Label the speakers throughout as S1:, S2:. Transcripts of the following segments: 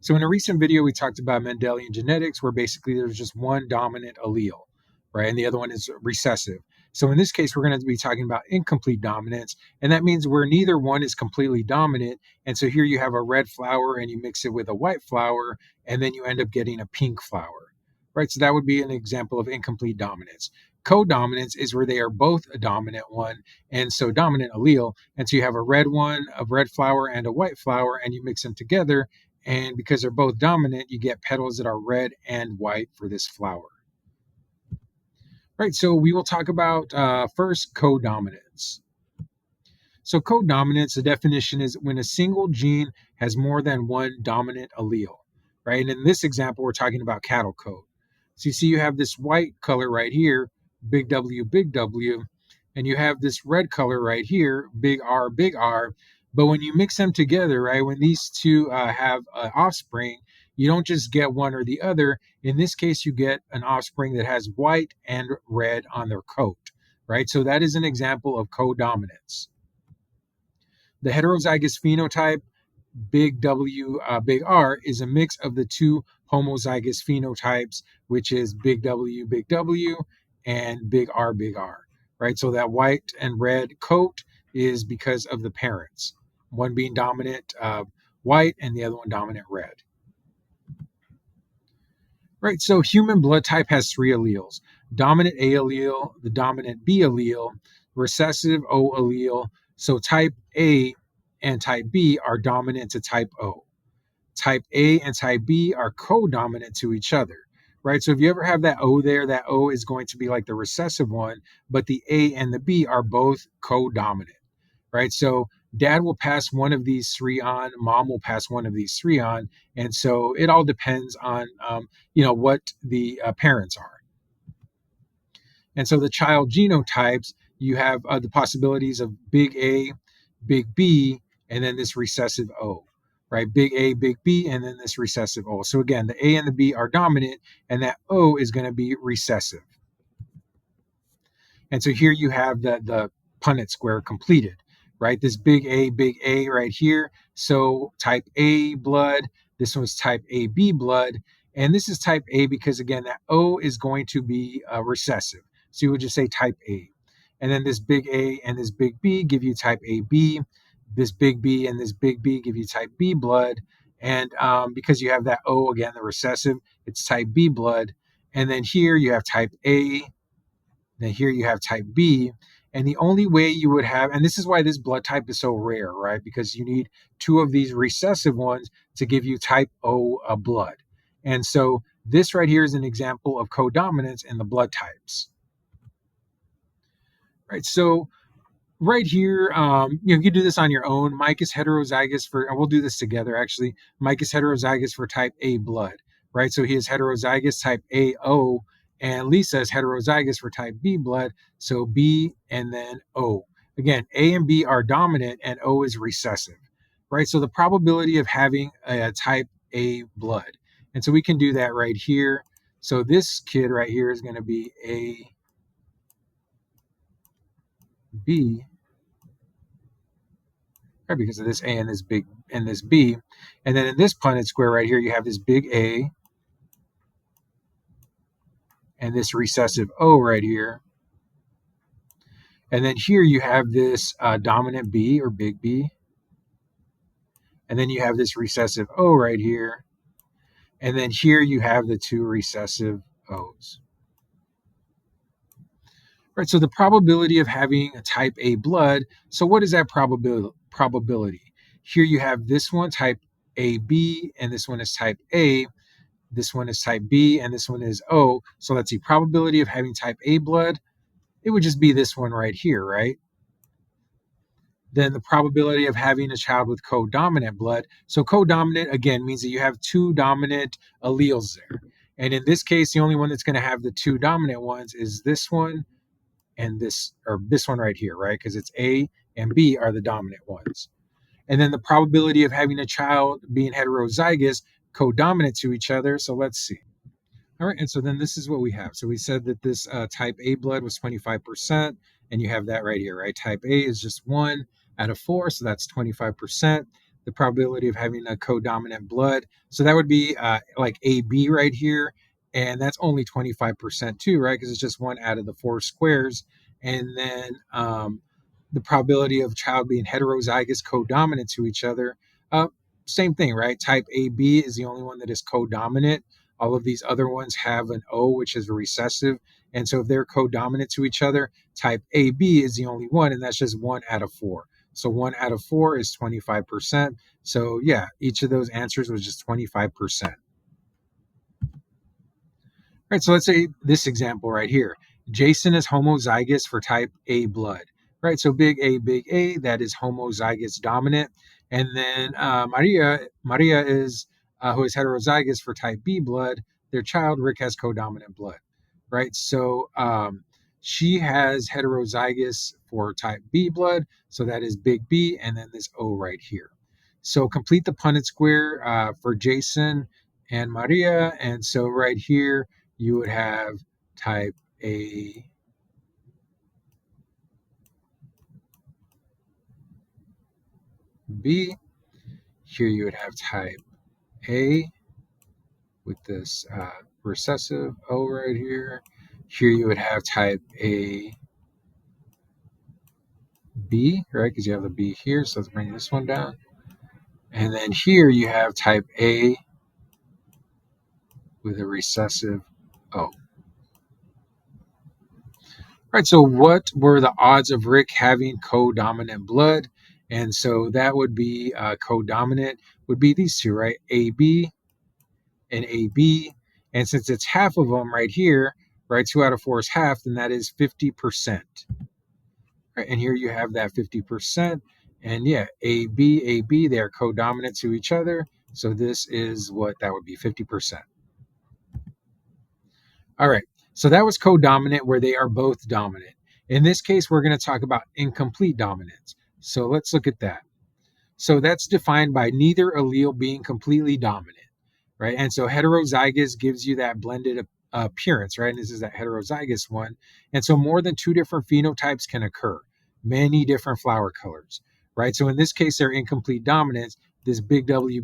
S1: So in a recent video, we talked about Mendelian genetics, where basically there's just one dominant allele, right? And the other one is recessive. So in this case, we're going to be talking about incomplete dominance. And that means where neither one is completely dominant. And so here you have a red flower and you mix it with a white flower, and then you end up getting a pink flower, right? So that would be an example of incomplete dominance. Codominance is where they are both a dominant one, and so dominant allele. And so you have a red one, a red flower, and a white flower, and you mix them together. And because they're both dominant, you get petals that are red and white for this flower. Right, so we will talk about first codominance. So codominance, the definition is when a single gene has more than one dominant allele, right? And in this example, we're talking about cattle coat. So you see you have this white color right here, big W, and you have this red color right here, big R. But when you mix them together, right, when these two have offspring, you don't just get one or the other. In this case, you get an offspring that has white and red on their coat, right? So that is an example of codominance. The heterozygous phenotype, big W, big R, is a mix of the two homozygous phenotypes, which is big W, and big R, right? So that white and red coat is because of the parents, one being dominant white and the other one dominant red. Right, so human blood type has three alleles: dominant A allele, the dominant B allele, recessive O allele. So type A and type B are dominant to type O. Type A and type B are co-dominant to each other, right? So if you ever have that O there, that O is going to be like the recessive one, but the A and the B are both co-dominant, right? So dad will pass one of these three on, mom will pass one of these three on, and so it all depends on what the parents are. And so the child genotypes, you have the possibilities of big A, big B, and then this recessive O, right? Big A, big B, and then this recessive O. So again, the A and the B are dominant, and that O is going to be recessive. And so here you have the Punnett square completed, right? This big A right here. So type A blood, this one's type AB blood, and this is type A because, again, that O is going to be recessive. So you would just say type A. And then this big A and this big B give you type AB. This big B and this big B give you type B blood. And because you have that O, again, the recessive, it's type B blood. And then here you have type A. Then here you have type B. And the only way you would have, and this is why this blood type is so rare, right? Because you need two of these recessive ones to give you type O blood. And so this right here is an example of codominance in the blood types. Right, so right here, you can do this on your own. Mike is heterozygous for, and we'll do this together actually. Mike is heterozygous for type A blood, right? So he is heterozygous type AO, and Lisa is heterozygous for type B blood, so B and then O. Again, A and B are dominant and O is recessive, right? So the probability of having a type A blood. And so we can do that right here. So this kid right here is going to be A, B, right, because of this A and this big and this B. And then in this Punnett square right here, you have this big A and this recessive O right here. And then here you have this dominant B or big B. And then you have this recessive O right here. And then here you have the two recessive O's. Right, so the probability of having a type A blood, so what is that probability? Here you have this one, type AB, and this one is type A. This one is type B, and this one is O. So let's see, probability of having type A blood, it would just be this one right here, right? Then the probability of having a child with codominant blood. So codominant, again, means that you have two dominant alleles there. And in this case, the only one that's going to have the two dominant ones is this one and this, or this one right here, right? Because it's A and B are the dominant ones. And then the probability of having a child being heterozygous, codominant to each other. So let's see. All right, and so then this is what we have. So we said that this type A blood was 25%, and you have that right here, right? Type A is just 1 out of 4, so that's 25%. the probability of having a codominant blood. So that would be like AB right here. And that's only 25% too, right? Because it's just one out of the four squares. And then the probability of child being heterozygous codominant to each other, uh, same thing, right? Type AB is the only one that is codominant. All of these other ones have an O, which is a recessive. And so if they're codominant to each other, type AB is the only one, and that's just one out of four. So one out of four is 25%. So yeah, each of those answers was just 25%. Right, so let's say this example right here. Jason is homozygous for type A blood. Right, so big A, that is homozygous dominant. And then Maria is who is heterozygous for type B blood. Their child, Rick, has codominant blood. Right, so she has heterozygous for type B blood. So that is big B, and then this O right here. So complete the Punnett square for Jason and Maria. And so right here, you would have type A, B. Here you would have type A with this recessive O right here. Here you would have type A, B, right? Because you have the B here. So let's bring this one down. And then here you have type A with a recessive O. Right, so what were the odds of Rick having codominant blood? And so that would be codominant would be these two, right? AB and AB. And since it's half of them right here, right, 2 out of 4 is half, then that is 50%. Right, and here you have that 50%. And yeah, AB, they are codominant to each other. So this is what that would be, 50%. All right, so that was codominant where they are both dominant. In this case, we're going to talk about incomplete dominance. So let's look at that. So that's defined by neither allele being completely dominant, right? And so heterozygous gives you that blended appearance, right? And this is that heterozygous one. And so more than two different phenotypes can occur, many different flower colors, right? So in this case, they're incomplete dominance, this big W,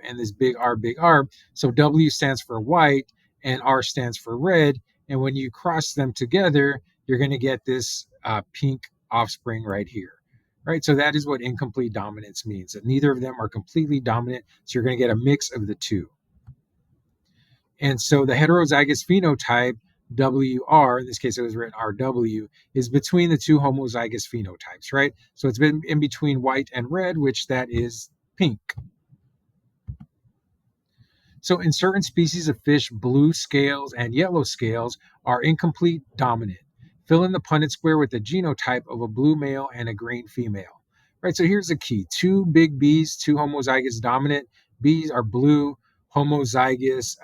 S1: and this big R. So W stands for white and R stands for red. And when you cross them together, you're going to get this pink offspring right here. Right, so that is what incomplete dominance means, that neither of them are completely dominant, so you're going to get a mix of the two. And so the heterozygous phenotype, WR, in this case it was written RW, is between the two homozygous phenotypes, right? So it's been in between white and red, which that is pink. So in certain species of fish, blue scales and yellow scales are incomplete dominant. Fill in the Punnett square with the genotype of a blue male and a green female. Right, so here's the key. Two big B's, two homozygous dominant. B's are blue, homozygous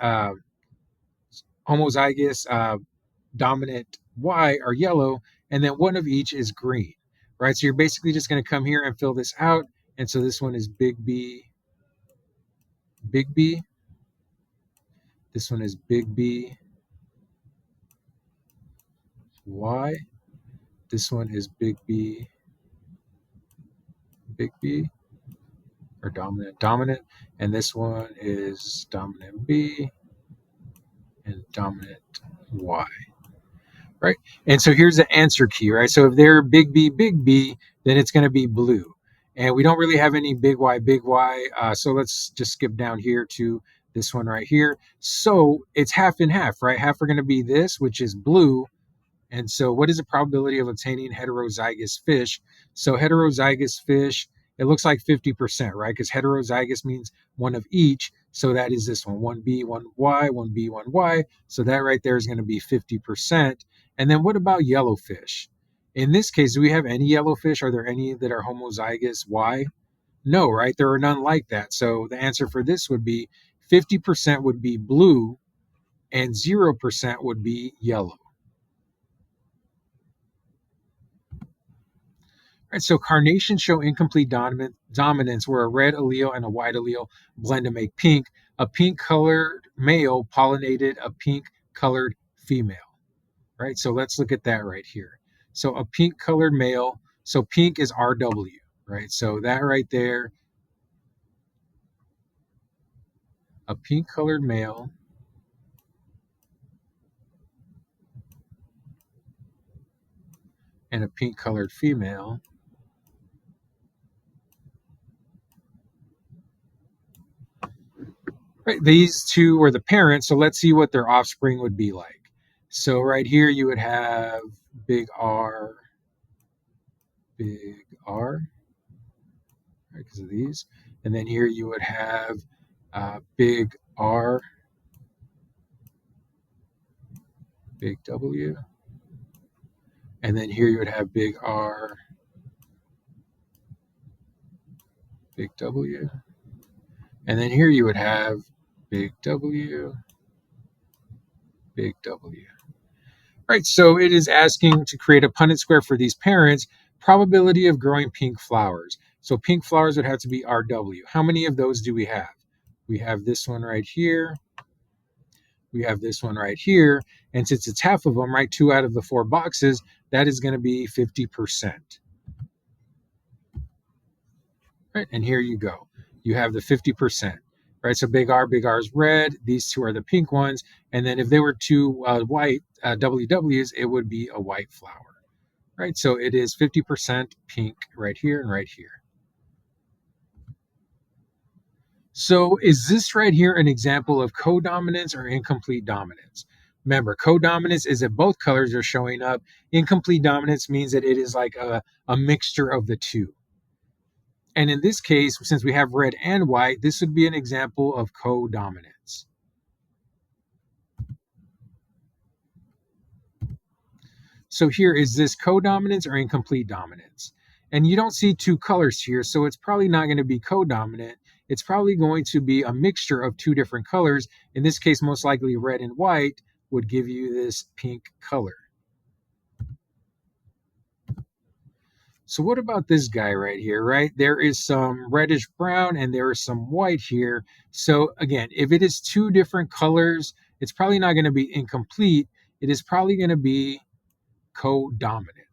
S1: dominant Y are yellow, and then one of each is green. Right, so you're basically just going to come here and fill this out. And so this one is big B, big B. This one is big B, Y. This one is big B, or dominant. And this one is dominant B and dominant Y, right? And so here's the answer key, right? So if they're big B, then it's going to be blue. And we don't really have any big Y. So let's just skip down here to this one right here. So it's half and half, right? Half are going to be this, which is blue. And so what is the probability of obtaining heterozygous fish? So heterozygous fish, it looks like 50%, right? Because heterozygous means one of each. So that is this one, 1B, 1Y, 1B, 1Y. So that right there is going to be 50%. And then what about yellowfish? In this case, do we have any yellowfish? Are there any that are homozygous Y? No, right? There are none like that. So the answer for this would be 50% would be blue and 0% would be yellow. Right, so carnations show incomplete dominance where a red allele and a white allele blend to make pink. A pink colored male pollinated a pink colored female. Right, so let's look at that right here. So a pink colored male, so pink is RW, right? So that right there a pink colored male and a pink colored female. Right, these two were the parents, so let's see what their offspring would be like. So right here you would have big R, right, because of these. And then here you would have big R, big W. And then here you would have big R, big W. And then here you would have big W, big W. Right, so it is asking to create a Punnett square for these parents, probability of growing pink flowers. So pink flowers would have to be RW. How many of those do we have? We have this one right here. We have this one right here. And since it's half of them, right, 2 out of the 4 boxes, that is going to be 50%. Right, and here you go. You have the 50%. Right, so big R is red. These two are the pink ones. And then if they were two white WWs, it would be a white flower. Right, so it is 50% pink right here and right here. So is this right here an example of codominance or incomplete dominance? Remember, codominance is that both colors are showing up. Incomplete dominance means that it is like a mixture of the two. And in this case, since we have red and white, this would be an example of codominance. So here, is this codominance or incomplete dominance? And you don't see two colors here, so it's probably not going to be codominant. It's probably going to be a mixture of two different colors. In this case, most likely red and white would give you this pink color. So what about this guy right here, right? There is some reddish brown and there is some white here. So again, if it is two different colors, it's probably not going to be incomplete. It is probably going to be codominant.